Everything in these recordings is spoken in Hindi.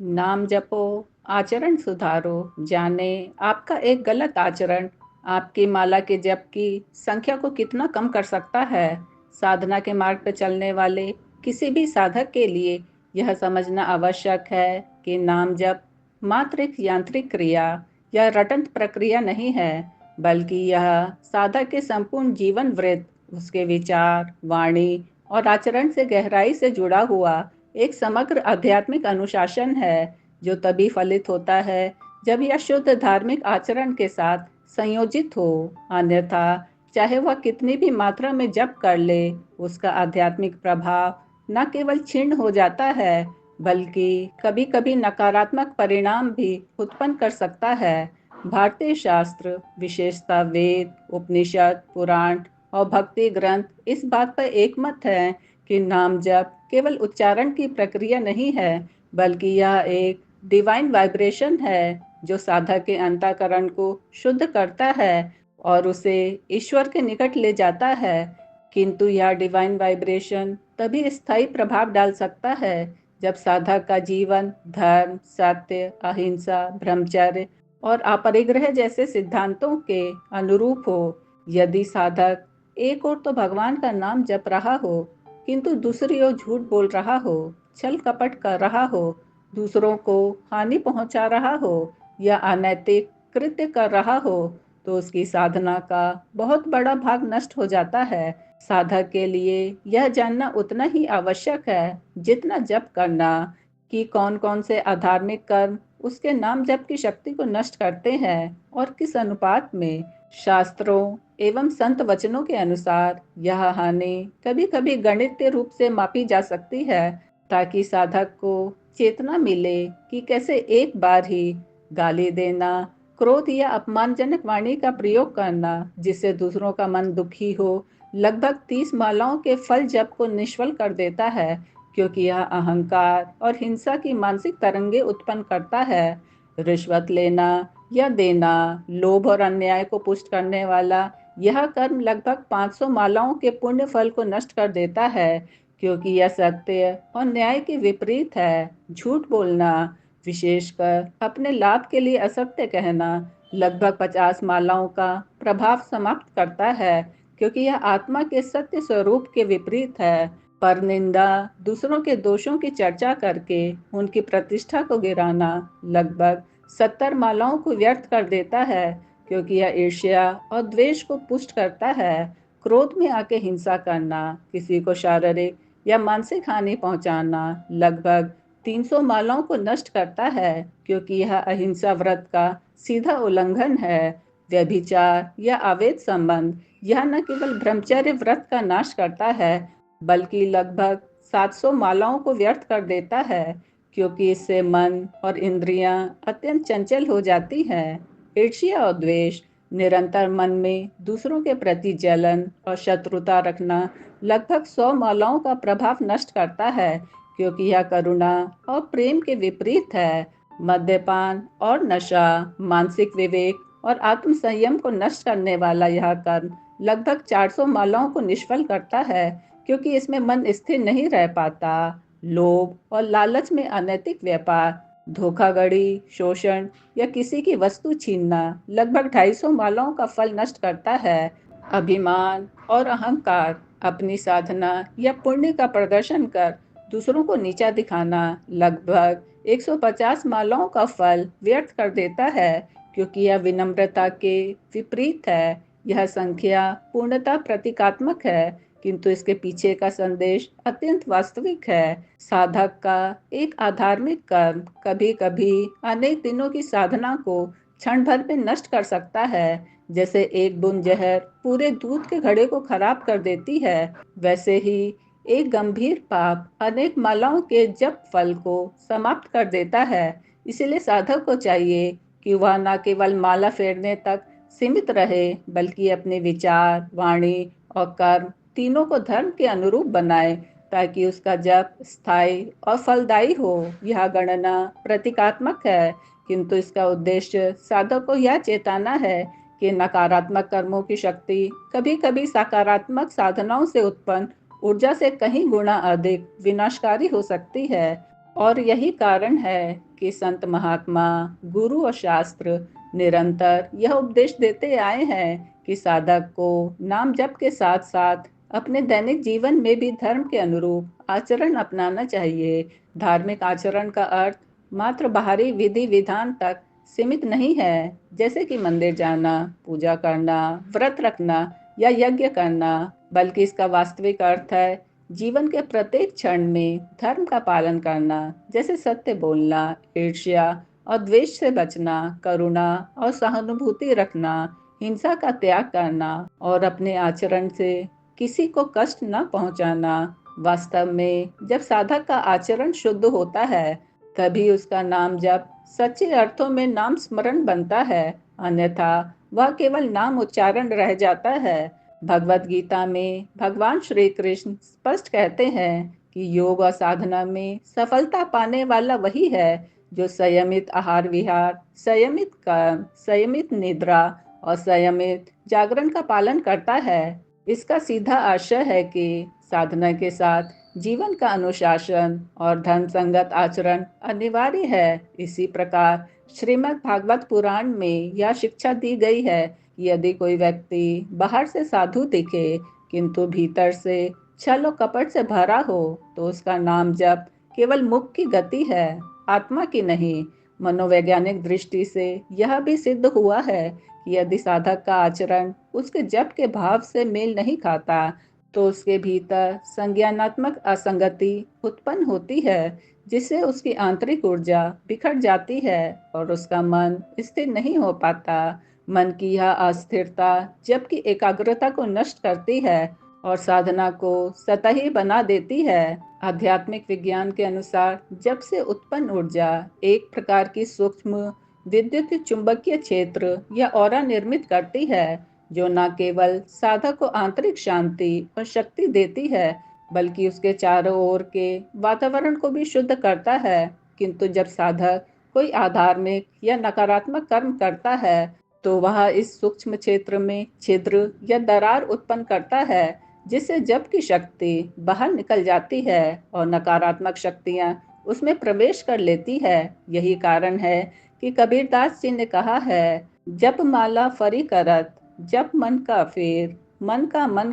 नाम जपो, आचरण सुधारो, जाने आपका एक गलत आचरण आपकी माला के जप की संख्या को कितना कम कर सकता है। साधना के मार्ग पर चलने वाले किसी भी साधक के लिए यह समझना आवश्यक है कि नाम जप मात्र एक यांत्रिक क्रिया या रटंत प्रक्रिया नहीं है, बल्कि यह साधक के संपूर्ण जीवन वृत्त, उसके विचार, वाणी और आचरण से गहराई से जुड़ा हुआ एक समग्र आध्यात्मिक अनुशासन है, जो तभी फलित होता है जब यह शुद्ध धार्मिक आचरण के साथ संयोजित हो। अन्यथा चाहे वह कितनी भी मात्रा में जप कर ले, उसका आध्यात्मिक प्रभाव न केवल क्षीण हो जाता है, बल्कि कभी कभी नकारात्मक परिणाम भी उत्पन्न कर सकता है। भारतीय शास्त्र, विशेषतः वेद, उपनिषद, पुराण और भक्ति ग्रंथ इस बात पर एकमत है कि नाम जप केवल उच्चारण की प्रक्रिया नहीं है, बल्कि यह एक डिवाइन वाइब्रेशन है जो साधक के अंतःकरण को शुद्ध करता है और उसे ईश्वर के निकट ले जाता है। किंतु यह डिवाइन वाइब्रेशन तभी स्थायी प्रभाव डाल सकता है जब साधक का जीवन धर्म, सत्य, अहिंसा, ब्रह्मचर्य और अपरिग्रह जैसे सिद्धांतों के अनुरूप हो। यदि साधक एक ओर तो भगवान का नाम जप रहा हो, किंतु दूसरी ओर झूठ बोल रहा हो, छल कपट कर रहा हो, दूसरों को हानि पहुंचा रहा हो या अनैतिक कृत्य कर रहा हो, तो उसकी साधना का बहुत बड़ा भाग नष्ट हो जाता है। साधक के लिए यह जानना उतना ही आवश्यक है जितना जप करना, कि कौन कौन से अधार्मिक कर्म उसके नाम जप की शक्ति को नष्ट करते हैं और किस अनुपात में। शास्त्रों एवं संत वचनों के अनुसार यह हानि कभी कभी गणितीय रूप से मापी जा सकती है, ताकि साधक को चेतना मिले कि कैसे एक बार ही गाली देना, क्रोध या अपमानजनक वाणी का प्रयोग करना जिससे दूसरों का मन दुखी हो, लगभग 30 मालाओं के फल जप को निष्फल कर देता है, क्योंकि यह अहंकार और हिंसा की मानसिक तरंगे उत्पन्न करता है। रिश्वत लेना या देना, लोभ और अन्याय को पुष्ट करने वाला यह कर्म लगभग 500 मालाओं के पुण्य फल को नष्ट कर देता है, क्योंकि यह सत्य और न्याय के विपरीत है। झूठ बोलना, विशेषकर अपने लाभ के लिए असत्य कहना, लगभग 50 मालाओं का प्रभाव समाप्त करता है, क्योंकि यह आत्मा के सत्य स्वरूप के विपरीत है। पर निंदा, दूसरों के दोषों की चर्चा करके उनकी प्रतिष्ठा को गिराना, लगभग 70 मालाओं को व्यर्थ कर देता है, क्योंकि यह ईर्ष्या और द्वेष को पुष्ट करता है। क्रोध में आके हिंसा करना, किसी को शारीरिक या मानसिक हानि पहुंचाना, लगभग 300 मालाओं को नष्ट करता है, क्योंकि यह अहिंसा व्रत का सीधा उल्लंघन है। व्यभिचार या अवैध संबंध यह न केवल ब्रह्मचर्य व्रत का नाश करता है, बल्कि लगभग 700 मालाओं को व्यर्थ कर देता है, क्योंकि इससे मन और इंद्रियां अत्यंत चंचल हो जाती हैं। ईर्ष्या और द्वेष, निरंतर मन में दूसरों के प्रति जलन और शत्रुता रखना, लगभग 100 मालाओं का प्रभाव नष्ट करता है, क्योंकि यह करुणा और प्रेम के विपरीत है। मद्यपान और नशा, मानसिक विवेक और आत्म संयम को नष्ट करने वाला यह कर्म लगभग 400 मालाओं को निष्फल करता है, क्योंकि इसमें मन स्थिर नहीं रह पाता। लोभ और लालच में अनैतिक व्यापार, धोखाधड़ी, शोषण या किसी की वस्तु छीनना लगभग 250 मालाओं का फल नष्ट करता है। अभिमान और अहंकार, अपनी साधना या पुण्य का प्रदर्शन कर दूसरों को नीचा दिखाना, लगभग 150 मालाओं का फल व्यर्थ कर देता है, क्योंकि यह विनम्रता के विपरीत है। यह संख्या पूर्णतः प्रतीकात्मक है, किंतु इसके पीछे का संदेश अत्यंत वास्तविक है। साधक का एक आधार्मिक कर्म कभी कभी अनेक दिनों की साधना को क्षण भर में नष्ट कर सकता है। जैसे एक बूंद जहर पूरे दूध के घड़े को खराब कर देती है, वैसे ही एक गंभीर पाप अनेक मालाओं के जप फल को समाप्त कर देता है। इसीलिए साधक को चाहिए कि वह न केवल माला फेरने तक सीमित रहे, बल्कि अपने विचार, वाणी और कर्म तीनों को धर्म के अनुरूप बनाए, ताकि उसका जप स्थायी और फलदायी हो। यह गणना प्रतीकात्मक है, किंतु इसका उद्देश्य साधक को यह चेताना है कि नकारात्मक कर्मों की शक्ति कभी कभी सकारात्मक साधनाओं से उत्पन्न ऊर्जा से कहीं गुना अधिक विनाशकारी हो सकती है। और यही कारण है कि संत महात्मा, गुरु और शास्त्र निरंतर यह उपदेश देते आए हैं कि साधक को नाम जप के साथ साथ अपने दैनिक जीवन में भी धर्म के अनुरूप आचरण अपनाना चाहिए। धार्मिक आचरण का अर्थ मात्र बाहरी विधि विधान तक सीमित नहीं है, जैसे कि मंदिर जाना, पूजा करना, व्रत रखना या यज्ञ करना, बल्कि इसका वास्तविक अर्थ है जीवन के प्रत्येक क्षण में धर्म का पालन करना, जैसे सत्य बोलना, ईर्ष्या और द्वेष से बचना, करुणा और सहानुभूति रखना, हिंसा का त्याग करना और अपने आचरण से किसी को कष्ट न पहुंचाना। वास्तव में जब साधक का आचरण शुद्ध होता है, तभी उसका नाम जप सच्चे अर्थों में नाम स्मरण बनता है, अन्यथा वह केवल नाम उच्चारण रह जाता है। भगवत गीता में भगवान श्री कृष्ण स्पष्ट कहते हैं कि योग और साधना में सफलता पाने वाला वही है जो संयमित आहार विहार, संयमित कर्म, संयमित निद्रा और संयमित जागरण का पालन करता है। इसका सीधा आशय है कि साधना के साथ जीवन का अनुशासन और धर्म संगत आचरण अनिवार्य है। इसी प्रकार श्रीमद् भागवत पुराण में यह शिक्षा दी गई है कि यदि कोई व्यक्ति बाहर से साधु दिखे किंतु भीतर से छल और कपट से भरा हो, तो उसका नाम जप केवल मुख की गति है, आत्मा की नहीं। मनोवैज्ञानिक दृष्टि से यह भी सिद्ध हुआ है कि यदि साधक का आचरण उसके जप के भाव से मेल नहीं खाता, तो उसके भीतर संज्ञानात्मक असंगति उत्पन्न होती है, जिससे उसकी आंतरिक ऊर्जा बिखर जाती है और उसका मन स्थिर नहीं हो पाता। मन की यह अस्थिरता जबकि एकाग्रता को नष्ट करती है और साधना को सतही बना देती है। आध्यात्मिक विज्ञान के अनुसार जब से उत्पन्न ऊर्जा एक प्रकार की सूक्ष्म विद्युत चुंबकीय क्षेत्र या ऑरा निर्मित करती है, जो न केवल साधक को आंतरिक शांति और शक्ति देती है, बल्कि उसके चारों ओर के वातावरण को भी शुद्ध करता है। किंतु जब साधक कोई आधार्मिक या नकारात्मक कर्म करता है, तो वह इस सूक्ष्म क्षेत्र में छिद्र या दरार उत्पन्न करता है, जिससे जप की शक्ति बाहर निकल जाती है और नकारात्मक शक्तियां उसमें प्रवेश कर लेती है। यही कारण है कि कबीरदास जी ने कहा है, जप माला फरी करत, जप मन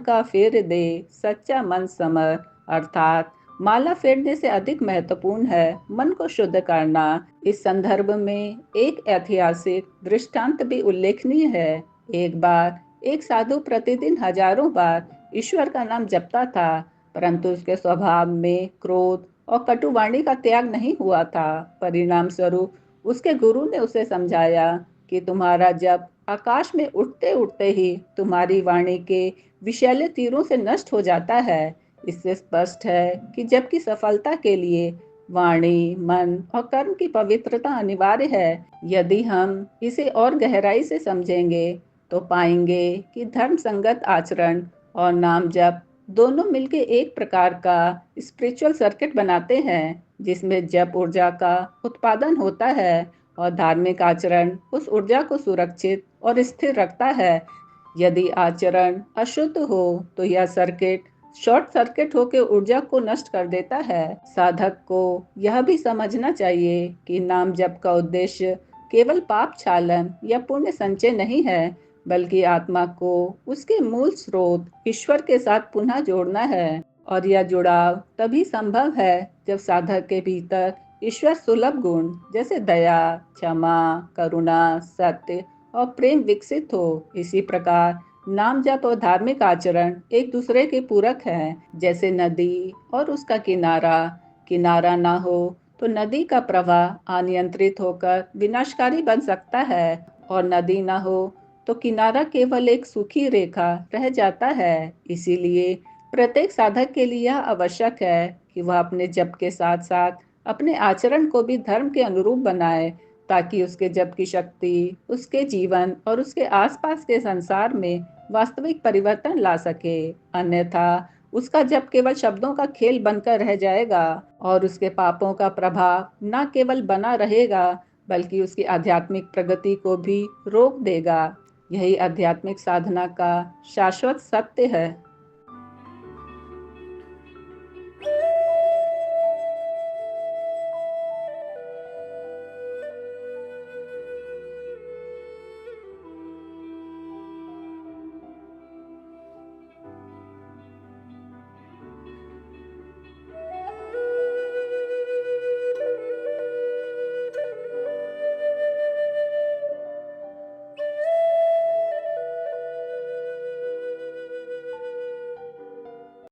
का फेर दे, सच्चा मन समर। अर्थात माला फेरने से अधिक महत्वपूर्ण है मन को शुद्ध करना। इस संदर्भ में एक ऐतिहासिक दृष्टांत भी उल्लेखनीय है। एक बार एक साधु प्रतिदिन हजारों बार ईश्वर का नाम जपता था, परंतु उसके स्वभाव में क्रोध और कटुवाणी का त्याग नहीं हुआ था। परिणाम स्वरूप उसके गुरु ने उसे समझाया कि तुम्हारा जप आकाश में उठते उठते ही तुम्हारी वाणी के विषैले तीरों से नष्ट हो जाता है। इससे स्पष्ट है कि जप की सफलता के लिए वाणी, मन और कर्म की पवित्रता अनिवार्य है। यदि हम इसे और गहराई से समझेंगे, तो पाएंगे कि धर्म संगत आचरण और नाम जप दोनों मिलकर एक प्रकार का स्पिरिचुअल सर्किट बनाते हैं, जिसमें जप ऊर्जा का उत्पादन होता है और धार्मिक आचरण उस ऊर्जा को सुरक्षित और स्थिर रखता है। यदि आचरण अशुद्ध हो, तो यह सर्किट शॉर्ट सर्किट होकर ऊर्जा को नष्ट कर देता है। साधक को यह भी समझना चाहिए कि नाम जप का उद्देश्य केवल पाप क्षालन या पुण्य संचय नहीं है, बल्कि आत्मा को उसके मूल स्रोत ईश्वर के साथ पुनः जोड़ना है। और यह जुड़ाव तभी संभव है जब साधक के भीतर ईश्वर सुलभ गुण जैसे दया, क्षमा, करुणा, सत्य और प्रेम विकसित हो। इसी प्रकार नाम जप और धार्मिक आचरण एक दूसरे के पूरक हैं। जैसे नदी और उसका किनारा, किनारा ना हो तो नदी का प्रवाह अनियंत्रित होकर विनाशकारी बन सकता है, और नदी ना हो तो किनारा केवल एक सूखी रेखा रह जाता है। इसीलिए प्रत्येक साधक के लिए यह आवश्यक है कि वह अपने जप के साथ साथ अपने आचरण को भी धर्म के अनुरूप बनाए, ताकि उसके जप की शक्ति उसके जीवन और उसके आसपास के संसार में वास्तविक परिवर्तन ला सके। अन्यथा उसका जप केवल शब्दों का खेल बनकर रह जाएगा और उसके पापों का प्रभाव न केवल बना रहेगा, बल्कि उसकी आध्यात्मिक प्रगति को भी रोक देगा। यही आध्यात्मिक साधना का शाश्वत सत्य है।